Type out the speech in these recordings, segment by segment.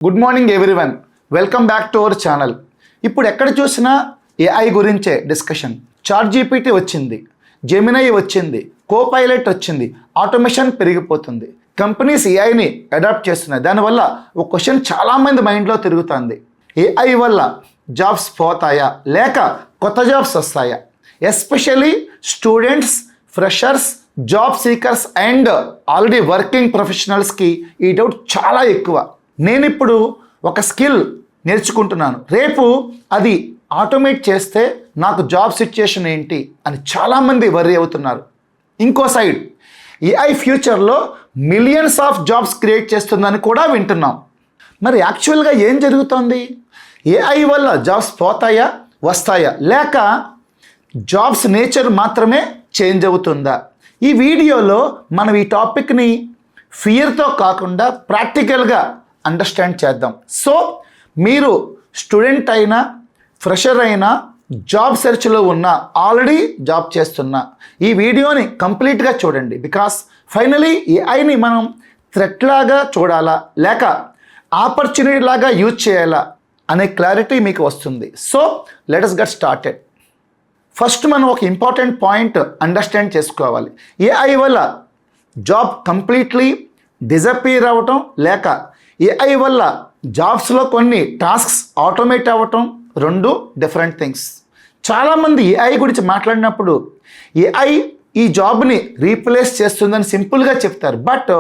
Good morning everyone, welcome back to our channel. ఇప్పుడు ఎక్కడ చూసినా ఏఐ గురించే డిస్కషన్. చాట్ జీపీటీ వచ్చింది, జెమినై వచ్చింది, కోపైలట్ వచ్చింది, ఆటోమేషన్ పెరిగిపోతుంది. కంపెనీస్ ఏఐని అడాప్ట్ చేస్తున్నాయి. దానివల్ల ఒక క్వశ్చన్ చాలామంది మైండ్లో తిరుగుతుంది. ఏఐ వల్ల జాబ్స్ పోతాయా లేక కొత్త జాబ్స్ వస్తాయా? Especially students, freshers, job seekers and already working ప్రొఫెషనల్స్కి ఈ డౌట్ చాలా ఎక్కువ. నేను ఇప్పుడు ఒక స్కిల్ నేర్చుకుంటున్నాను, రేపు అది ఆటోమేట్ చేస్తే నాకు జాబ్ సిచ్యుయేషన్ ఏంటి అని చాలామంది వర్రీ అవుతున్నారు. ఇంకో సైడ్ ఏఐ ఫ్యూచర్లో మిలియన్స్ ఆఫ్ జాబ్స్ క్రియేట్ చేస్తుందని కూడా వింటున్నాం. మరి యాక్చువల్గా ఏం జరుగుతుంది? ఏఐ వల్ల జాబ్స్ పోతాయా, వస్తాయా, లేక జాబ్స్ నేచర్ మాత్రమే చేంజ్ అవుతుందా? ఈ వీడియోలో మనం ఈ టాపిక్ని ఫియర్తో కాకుండా ప్రాక్టికల్గా అండర్స్టాండ్ చేద్దాం. సో మీరు స్టూడెంట్ అయినా, ఫ్రెషర్ అయినా, జాబ్ సెర్చ్లో ఉన్నా, ఆల్రెడీ జాబ్ చేస్తున్నా, ఈ వీడియోని కంప్లీట్గా చూడండి. బికాస్ ఫైనలీ ఏఐని మనం థ్రెట్ లాగా చూడాలా లేక ఆపర్చునిటీ లాగా యూజ్ చేయాలా అనే క్లారిటీ మీకు వస్తుంది. So let us get started. First మనం ఒక ఇంపార్టెంట్ పాయింట్ అండర్స్టాండ్ చేసుకోవాలి. ఏఐ వల్ల జాబ్ కంప్లీట్లీ డిజపియర్ అవ్వటం లేక ఏఐ వల్ల జాబ్స్లో కొన్ని టాస్క్స్ ఆటోమేట్ అవ్వటం రెండు డిఫరెంట్ థింగ్స్. చాలామంది ఏఐ గురించి మాట్లాడినప్పుడు ఏఐ ఈ జాబ్ని రీప్లేస్ చేస్తుందని సింపుల్గా చెప్తారు. బట్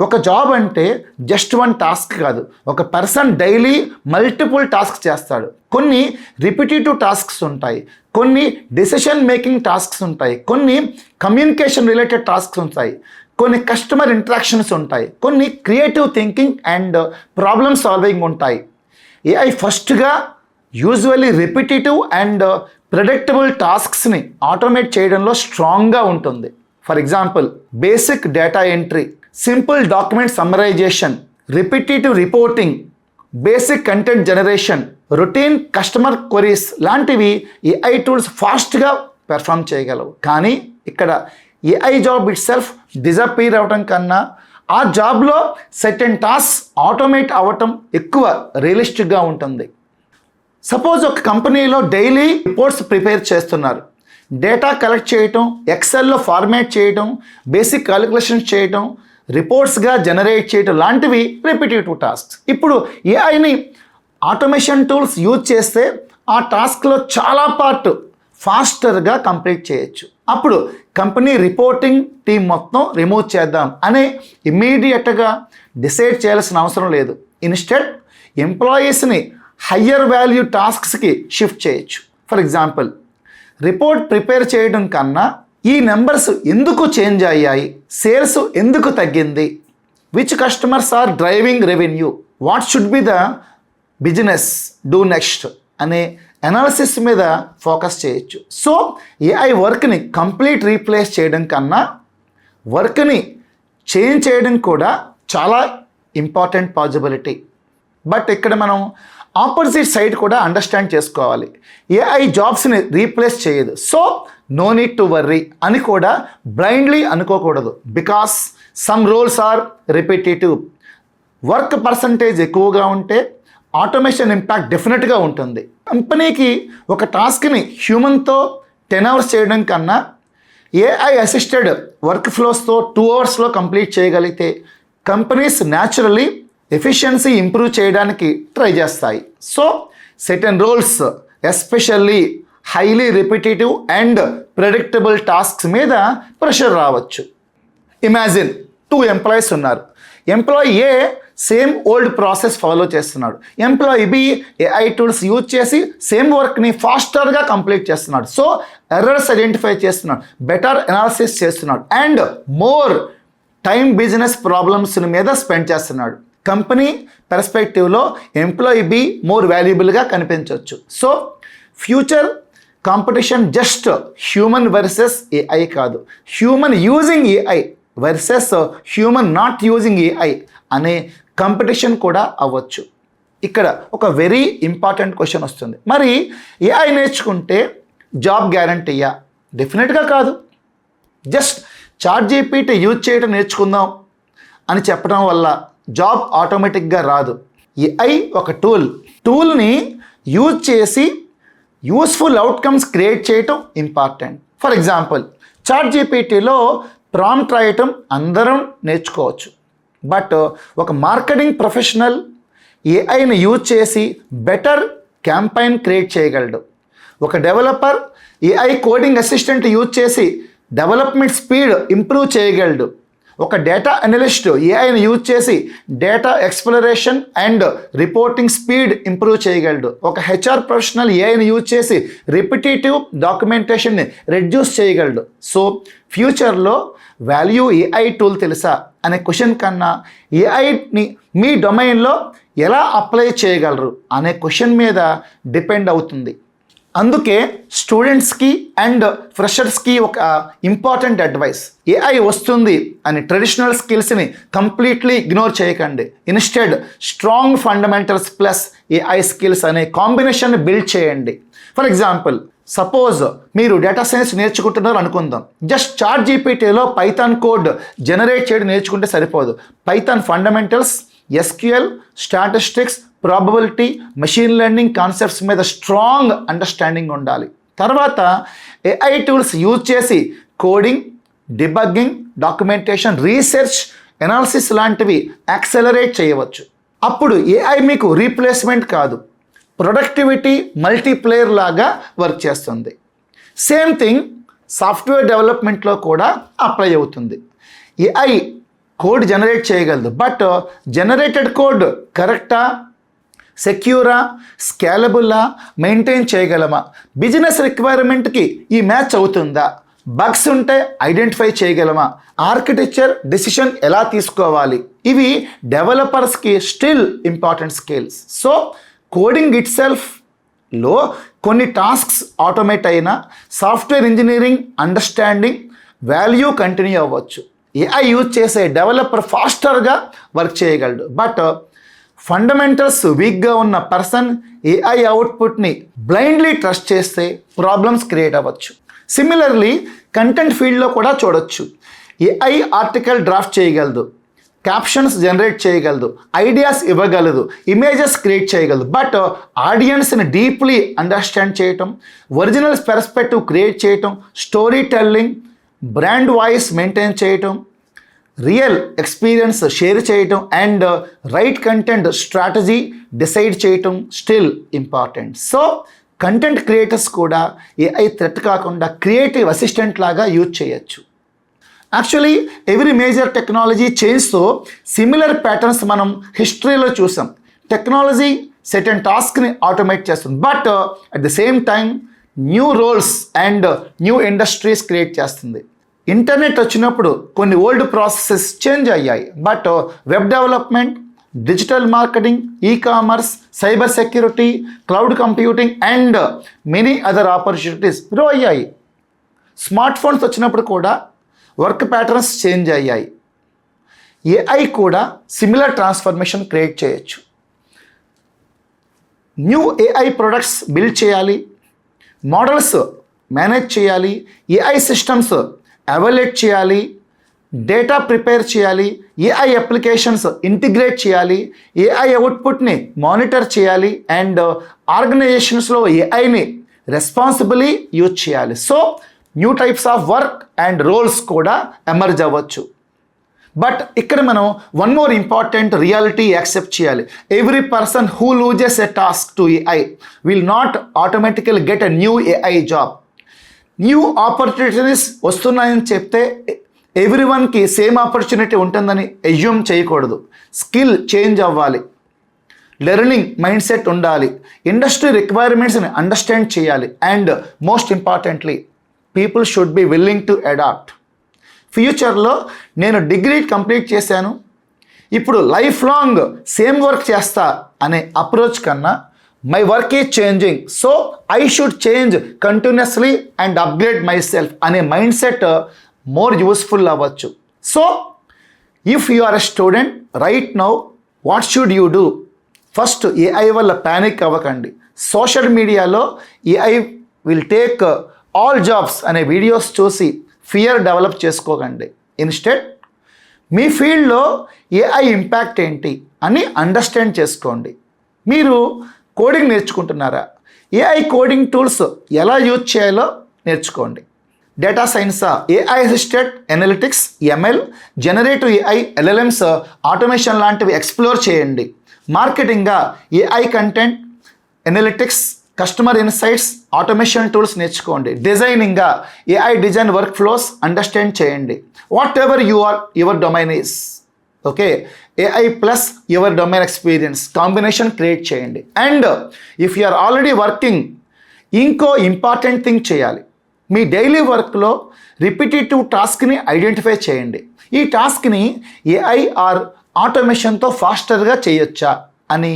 ఒక జాబ్ అంటే జస్ట్ వన్ టాస్క్ కాదు. ఒక పర్సన్ డైలీ మల్టిపుల్ టాస్క్స్ చేస్తాడు. కొన్ని రిపిటేటివ్ టాస్క్స్ ఉంటాయి, కొన్ని డెసిషన్ మేకింగ్ టాస్క్స్ ఉంటాయి, కొన్ని కమ్యూనికేషన్ రిలేటెడ్ టాస్క్స్ ఉంటాయి, కొన్ని కస్టమర్ ఇంటరాక్షన్స్ ఉంటాయి, కొన్ని creative thinking and problem solving ఉంటాయి. ఏఐ ఫస్ట్గా యూజువల్లీ రిపిటేటివ్ అండ్ ప్రెడిక్టబుల్ టాస్క్స్ని ఆటోమేట్ చేయడంలో స్ట్రాంగ్గా ఉంటుంది. For example basic data entry, simple document summarization, repetitive reporting, basic content generation, routine customer queries లాంటివి ఏఐ టూల్స్ ఫాస్ట్గా పెర్ఫామ్ చేయగలవు. కానీ ఇక్కడ AI job itself disappear అవ్వటం కన్నా ఆ జాబ్లో సర్టెన్ టాస్క్ ఆటోమేట్ అవ్వటం ఎక్కువ రియలిస్టిక్గా ఉంటుంది. సపోజ్ ఒక కంపెనీలో డైలీ రిపోర్ట్స్ ప్రిపేర్ చేస్తున్నారు. డేటా కలెక్ట్ చేయటం, ఎక్సెల్లో ఫార్మాట్ చేయటం, బేసిక్ క్యాలిక్యులేషన్స్ చేయటం, రిపోర్ట్స్గా జనరేట్ చేయటం లాంటివి రిపిటేటివ్ టాస్క్స్. ఇప్పుడు ఏఐని ఆటోమేషన్ టూల్స్ యూజ్ చేస్తే ఆ టాస్క్లో చాలా పార్ట్ ఫాస్టర్గా కంప్లీట్ చేయొచ్చు. అప్పుడు కంపెనీ రిపోర్టింగ్ టీం మొత్తం రిమూవ్ చేద్దాం అనే ఇమ్మీడియట్గా డిసైడ్ చేయాల్సిన అవసరం లేదు. ఇన్స్టెడ్ ఎంప్లాయీస్ని హయ్యర్ వాల్యూ టాస్క్స్కి షిఫ్ట్ చేయొచ్చు. ఫర్ ఎగ్జాంపుల్ రిపోర్ట్ ప్రిపేర్ చేయడం కన్నా ఈ నెంబర్స్ ఎందుకు చేంజ్ అయ్యాయి, సేల్స్ ఎందుకు తగ్గింది, which customers are driving revenue, what should be the business do next అనే అనాలిసిస్ మీద ఫోకస్ చేయొచ్చు. సో ఏఐ వర్క్ని కంప్లీట్ రీప్లేస్ చేయడం కన్నా వర్క్ని చేంజ్ చేయడం కూడా చాలా ఇంపార్టెంట్ పాసిబిలిటీ. బట్ ఇక్కడ మనం ఆపోజిట్ సైడ్ కూడా అండర్స్టాండ్ చేసుకోవాలి. ఏఐ జాబ్స్ని రీప్లేస్ చేయదు, so no need to worry అని కూడా బ్లైండ్లీ అనుకోకూడదు. Because some roles are repetitive. Work percentage ఎక్కువగా ఉంటే ఆటోమేషన్ ఇంపాక్ట్ డెఫినెట్గా ఉంటుంది. కంపెనీకి ఒక టాస్క్ని హ్యూమన్తో 10 hours చేయడం కన్నా ఏఐ అసిస్టెడ్ వర్క్ ఫ్లోస్తో 2 hours కంప్లీట్ చేయగలిగితే కంపెనీస్ న్యాచురల్లీ ఎఫిషియన్సీ ఇంప్రూవ్ చేయడానికి ట్రై చేస్తాయి. So certain roles, especially highly repetitive and predictable tasks మీద ప్రెషర్ రావచ్చు. ఇమాజిన్ 2 ఎంప్లాయీస్ ఉన్నారు. Employee A same old process follow చేస్తున్నాడు. Employee B AI tools use చేసి same వర్క్ని ఫాస్టర్గా కంప్లీట్ చేస్తున్నాడు. సో ఎర్రర్స్ ఐడెంటిఫై చేస్తున్నాడు, బెటర్ అనాలిసిస్ చేస్తున్నాడు and more time business problems మీద స్పెండ్ చేస్తున్నాడు. కంపెనీ పర్స్పెక్టివ్లో ఎంప్లాయీ బి మోర్ వాల్యుబుల్గా కనిపించవచ్చు. So future competition just human versus AI కాదు, human using AI versus human not using AI అనే competition కూడా అవ్వచ్చు. ఇక్కడ ఒక వెరీ ఇంపార్టెంట్ క్వశ్చన్ వస్తుంది. మరి ఏఐ నేర్చుకుంటే జాబ్ గ్యారంటీయా? డెఫినెట్గా కాదు. జస్ట్ చాట్ జీపీటీ యూజ్ చేయడం నేర్చుకుందాం అని చెప్పడం వల్ల జాబ్ ఆటోమేటిక్గా రాదు. ఏఐ ఒక టూల్ని యూజ్ చేసి యూస్ఫుల్ అవుట్కమ్స్ క్రియేట్ చేయటం ఇంపార్టెంట్. ఫర్ ఎగ్జాంపుల్, చాట్‌జీపీటీలో ప్రాంప్ట్ రాయటం అందరం నేర్చుకోవచ్చు. బట్ ఒక మార్కెటింగ్ ప్రొఫెషనల్ ఏఐని యూజ్ చేసి బెటర్ క్యాంపైన్ క్రియేట్ చేయగలడు. ఒక developer AI coding assistant use చేసి డెవలప్మెంట్ స్పీడ్ ఇంప్రూవ్ చేయగలడు. ఒక డేటా అనలిస్ట్ ఏఐని యూజ్ చేసి data exploration and reporting speed improve చేయగలడు. ఒక హెచ్ఆర్ ప్రొఫెషనల్ ఏఐని యూజ్ చేసి రిపిటేటివ్ డాక్యుమెంటేషన్ని రెడ్యూస్ చేయగలడు. సో ఫ్యూచర్లో వాల్యూ ఏఐ టూల్ తెలుసా అనే క్వశ్చన్ కన్నా ఏఐని మీ డొమైన్లో ఎలా అప్లై చేయగలరు అనే క్వశ్చన్ మీద డిపెండ్ అవుతుంది. అందుకే స్టూడెంట్స్కి అండ్ ఫ్రెషర్స్కి ఒక ఇంపార్టెంట్ అడ్వైస్: ఏఐ వస్తుంది అని ట్రెడిషనల్ స్కిల్స్ని కంప్లీట్లీ ఇగ్నోర్ చేయకండి. Instead strong fundamentals plus AI skills అనే కాంబినేషన్ బిల్డ్ చేయండి. ఫర్ ఎగ్జాంపుల్, సపోజ్ మీరు డేటా సైన్స్ నేర్చుకుంటున్నారు అనుకుందాం. జస్ట్ చాట్‌జీపీటీలో పైథాన్ కోడ్ జనరేట్ చేయడం నేర్చుకుంటే సరిపోదు. Python fundamentals, SQL, statistics, probability, machine learning concepts మీద స్ట్రాంగ్ అండర్స్టాండింగ్ ఉండాలి. తర్వాత ఏఐ టూల్స్ యూజ్ చేసి coding, debugging, documentation, research, analysis లాంటివి యాక్సెలరేట్ చేయవచ్చు. అప్పుడు ఏఐ మీకు రీప్లేస్మెంట్ కాదు, ప్రొడక్టివిటీ మల్టీప్లేయర్ లాగా వర్క్ చేస్తుంది. సేమ్ థింగ్ సాఫ్ట్వేర్ డెవలప్మెంట్లో కూడా అప్లై అవుతుంది. ఏఐ కోడ్ జనరేట్ చేయగలదు, బట్ జనరేటెడ్ కోడ్ కరెక్టా, సెక్యూరా, స్కేలబుల్లా, మెయింటైన్ చేయగలమా, బిజినెస్ రిక్వైర్మెంట్కి ఈ మ్యాచ్ అవుతుందా, బగ్స్ ఉంటే ఐడెంటిఫై చేయగలమా, ఆర్కిటెక్చర్ డెసిషన్ ఎలా తీసుకోవాలి, ఇవి డెవలపర్స్కి still important skills. So coding ఇట్ సెల్ఫ్లో కొన్ని టాస్క్స్ ఆటోమేట్ అయినా software engineering understanding value continue అవ్వచ్చు. ఏఐ యూజ్ చేసే డెవలపర్ ఫాస్టర్గా వర్క్ చేయగలడు, బట్ ఫండమెంటల్స్ వీక్గా ఉన్న పర్సన్ ఏఐ అవుట్పుట్ని బ్లైండ్లీ ట్రస్ట్ చేస్తే ప్రాబ్లమ్స్ క్రియేట్ అవ్వచ్చు. సిమిలర్లీ కంటెంట్ ఫీల్డ్లో కూడా చూడొచ్చు. ఏఐ ఆర్టికల్ డ్రాఫ్ట్ చేయగలదు, క్యాప్షన్స్ జనరేట్ చేయగలదు, ఐడియాస్ ఇవ్వగలదు, ఇమేజెస్ క్రియేట్ చేయగలదు, బట్ ఆడియన్స్ని డీప్లీ అండర్స్టాండ్ చేయటం, ఒరిజినల్ పర్స్పెక్టివ్ క్రియేట్ చేయటం, story telling, brand voice maintain చేయటం, రియల్ ఎక్స్పీరియన్స్ షేర్ చేయటం and right content strategy decide చేయటం still important. So content creators కూడా ఏఐ థ్రెట్ కాకుండా క్రియేటివ్ అసిస్టెంట్ లాగా యూజ్ చేయొచ్చు. యాక్చువల్లీ ఎవ్రీ మేజర్ టెక్నాలజీ చేంజ్తో సిమిలర్ ప్యాటర్న్స్ మనం హిస్టరీలో చూసాం. టెక్నాలజీ సెటన్ టాస్క్ని ఆటోమేట్ చేస్తుంది, but at the same time new roles and new industries create చేస్తుంది. ఇంటర్నెట్ వచ్చినప్పుడు కొన్ని ఓల్డ్ ప్రాసెసెస్ చేంజ్ అయ్యాయి, but web development, digital marketing, e-commerce, cyber security, cloud computing and many other opportunities grow అయ్యాయి. Smart phones వచ్చినప్పుడు కూడా work patterns change అయ్యాయి. AI కూడా similar transformation create చేయొచ్చు. న్యూ ఏఐ ప్రొడక్ట్స్ బిల్డ్ చేయాలి, models manage చేయాలి, AI systems evaluate చేయాలి, data prepare చేయాలి, ఏఐ అప్లికేషన్స్ ఇంటిగ్రేట్ చేయాలి, ఏఐ అవుట్పుట్ని మానిటర్ చేయాలి అండ్ ఆర్గనైజేషన్స్లో ఏఐని రెస్పాన్సిబిలీ యూజ్ చేయాలి. So new types of work and roles కూడా ఎమర్జ్ అవ్వచ్చు. బట్ ఇక్కడ మనం one more important reality accept చేయాలి. Every person who loses a task to AI will not automatically get a new AI job. New opportunities వస్తున్నాయని చెప్తే ఎవ్రీవన్కి same opportunity ఉంటుందని assume చేయకూడదు. స్కిల్ చేంజ్ అవ్వాలి, లెర్నింగ్ మైండ్ సెట్ ఉండాలి, industry రిక్వైర్మెంట్స్ని understand చేయాలి and most importantly people should be willing to adapt. ఫ్యూచర్లో నేను డిగ్రీ కంప్లీట్ చేశాను, ఇప్పుడు లైఫ్ లాంగ్ సేమ్ వర్క్ చేస్తా అనే అప్రోచ్ కన్నా my work is changing, so I should change continuously and upgrade my self అనే మైండ్ సెట్ మోర్ యూస్ఫుల్ అవ్వచ్చు. So if you are a student right now, what should you do? First, AI వల్ల panic అవ్వకండి. Social మీడియాలో AI will take all jobs అనే videos చూసి fear develop చేసుకోకండి. Instead మీ ఫీల్డ్లో ఏఐ ఇంపాక్ట్ ఏంటి అని అండర్స్టాండ్ చేసుకోండి. మీరు కోడింగ్ నేర్చుకుంటున్నారా? ఏఐ కోడింగ్ టూల్స్ ఎలా యూజ్ చేయాలో నేర్చుకోండి. డేటా సైన్సా, AI assisted analytics, ML, generative AI, LLMs, automation లాంటివి ఎక్స్ప్లోర్ చేయండి. మార్కెటింగ్గా AI content analytics, customer insights, automation tools నేర్చుకోండి. డిజైనింగ్గా AI design work flows understand చేయండి. Whatever your domain is, okay, AI plus your domain experience combination create చేయండి. And if you are already working, ఇంకో important thing చేయాలి. మీ daily వర్క్లో repetitive టాస్క్ని identify చేయండి. ఈ టాస్క్ని ఏఐ ఆర్ ఆటోమేషన్తో ఫాస్టర్గా చేయొచ్చా అని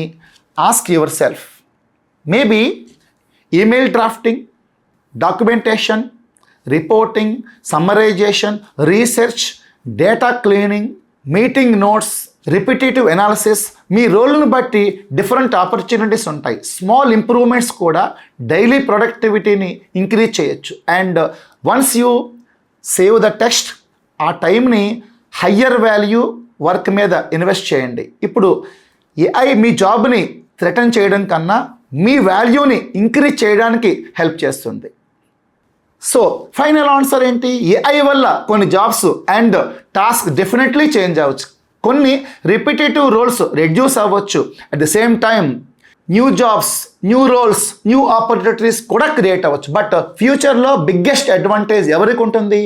ask yourself. Maybe email drafting, documentation, reporting, summarization, research, data cleaning, meeting notes, repetitive analysis. మీ రోల్ను బట్టి డిఫరెంట్ ఆపర్చునిటీస్ ఉంటాయి. స్మాల్ ఇంప్రూవ్మెంట్స్ కూడా డైలీ ప్రొడక్టివిటీని ఇంక్రీజ్ చేయొచ్చు. And once you save the text, ఆ టైంని హయ్యర్ వాల్యూ వర్క్ మీద ఇన్వెస్ట్ చేయండి. ఇప్పుడు ఏఐ మీ జాబ్ని థ్రెటన్ చేయడం కన్నా మీ వాల్యూని ఇంక్రీజ్ చేయడానికి హెల్ప్ చేస్తుంది. సో ఫైనల్ ఆన్సర్ ఏంటి? ఏఐ వల్ల కొన్ని jobs and task definitely change అవ్వచ్చు. కొన్ని రిపిటేటివ్ రోల్స్ రెడ్యూస్ అవ్వచ్చు. At the same time new jobs, new roles, new opportunities కూడా క్రియేట్ అవ్వచ్చు. బట్ ఫ్యూచర్లో బిగ్గెస్ట్ అడ్వాంటేజ్ ఎవరికి ఉంటుంది?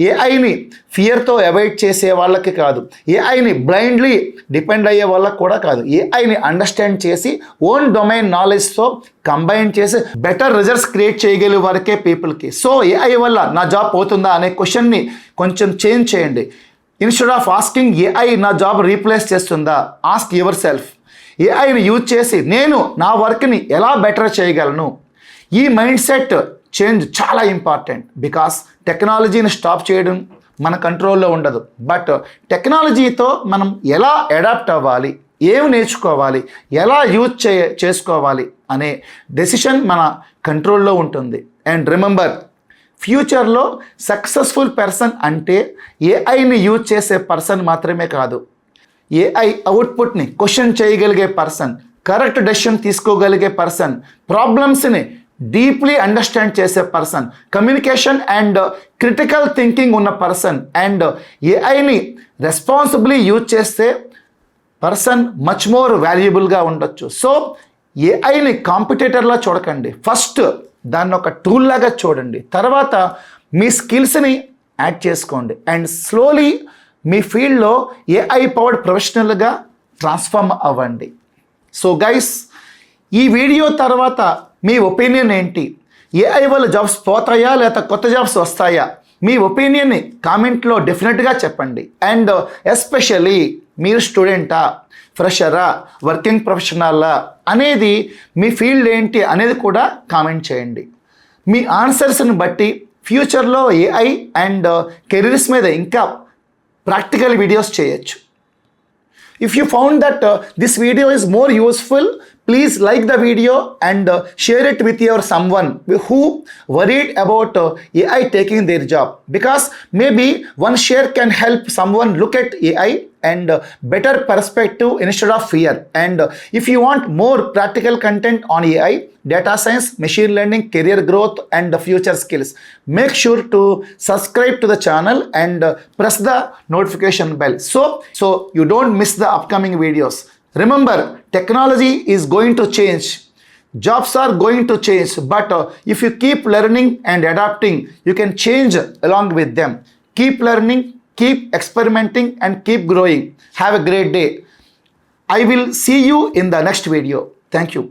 ఏఐని ఫియర్తో అవాయిడ్ చేసే వాళ్ళకి కాదు, ఏఐని బ్లైండ్లీ డిపెండ్ అయ్యే వాళ్ళకి కూడా కాదు. ఏఐని అండర్స్టాండ్ చేసి ఓన్ డొమైన్ నాలెడ్జ్తో కంబైన్ చేసి బెటర్ రిజల్ట్స్ క్రియేట్ చేయగలిగే వరకే పీపుల్కి. సో ఏఐ వల్ల నా జాబ్ పోతుందా అనే క్వశ్చన్ని కొంచెం చేంజ్ చేయండి. ఇన్స్టెడ్ ఆఫ్ ఆస్కింగ్ ఏఐ నా జాబ్ రీప్లేస్ చేస్తుందా, ఆస్క్ యువర్ సెల్ఫ్, ఏఐని యూజ్ చేసి నేను నా వర్క్ని ఎలా బెటర్ చేయగలను. ఈ మైండ్ సెట్ చేంజ్ చాలా ఇంపార్టెంట్. బికాస్ టెక్నాలజీని స్టాప్ చేయడం మన కంట్రోల్లో ఉండదు. బట్ టెక్నాలజీతో మనం ఎలా అడాప్ట్ అవ్వాలి, ఏమి నేర్చుకోవాలి, ఎలా యూజ్ చేసుకోవాలి అనే డెసిషన్ మన కంట్రోల్లో ఉంటుంది. అండ్ రిమెంబర్, ఫ్యూచర్లో సక్సెస్ఫుల్ పర్సన్ అంటే ఏఐని యూజ్ చేసే పర్సన్ మాత్రమే కాదు, ఏఐ అవుట్పుట్ని క్వశ్చన్ చేయగలిగే పర్సన్, కరెక్ట్ డెసిషన్ తీసుకోగలిగే పర్సన్, ప్రాబ్లమ్స్ని డీప్లీ అండర్స్టాండ్ చేసే person, communication and critical thinking ఉన్న పర్సన్, అండ్ ఏఐని రెస్పాన్సిబ్లీ యూజ్ చేస్తే పర్సన్ మచ్ మోర్ వాల్యుబుల్గా ఉండొచ్చు. సో ఏఐని కాంపిటేటర్లా చూడకండి, ఫస్ట్ దాన్ని ఒక టూల్ లాగా చూడండి. తర్వాత మీ స్కిల్స్ని యాడ్ చేసుకోండి అండ్ స్లోలీ మీ ఫీల్డ్లో ఏఐ పవర్డ్ ప్రొఫెషనల్గా ట్రాన్స్ఫార్మ్ అవ్వండి. సో గైస్, ఈ వీడియో తర్వాత మీ ఒపీనియన్ ఏంటి? ఏఐ వల్ల జాబ్స్ పోతాయా లేదా కొత్త జాబ్స్ వస్తాయా? మీ ఒపీనియన్ని కామెంట్లో డెఫినెట్గా చెప్పండి. అండ్ ఎస్పెషల్లీ మీరు స్టూడెంటా, ఫ్రెషరా, వర్కింగ్ ప్రొఫెషనలా అనేది, మీ ఫీల్డ్ ఏంటి అనేది కూడా కామెంట్ చేయండి. మీ ఆన్సర్స్ని బట్టి ఫ్యూచర్లో ఏఐ అండ్ కెరీర్స్ మీద ఇంకా ప్రాక్టికల్ వీడియోస్ చేయొచ్చు. If you found that this video is more useful, please like the video and share it with your someone who worried about AI taking their job, because maybe one share can help someone look at AI and better perspective instead of fear. And if you want more practical content on AI, data science, machine learning, career growth and the future skills, make sure to subscribe to the channel and press the notification bell so you don't miss the upcoming videos. Remember, technology is going to change, jobs are going to change, but if you keep learning and adapting, you can change along with them. Keep learning, keep experimenting and keep growing. Have a great day. I will see you in the next video. Thank you.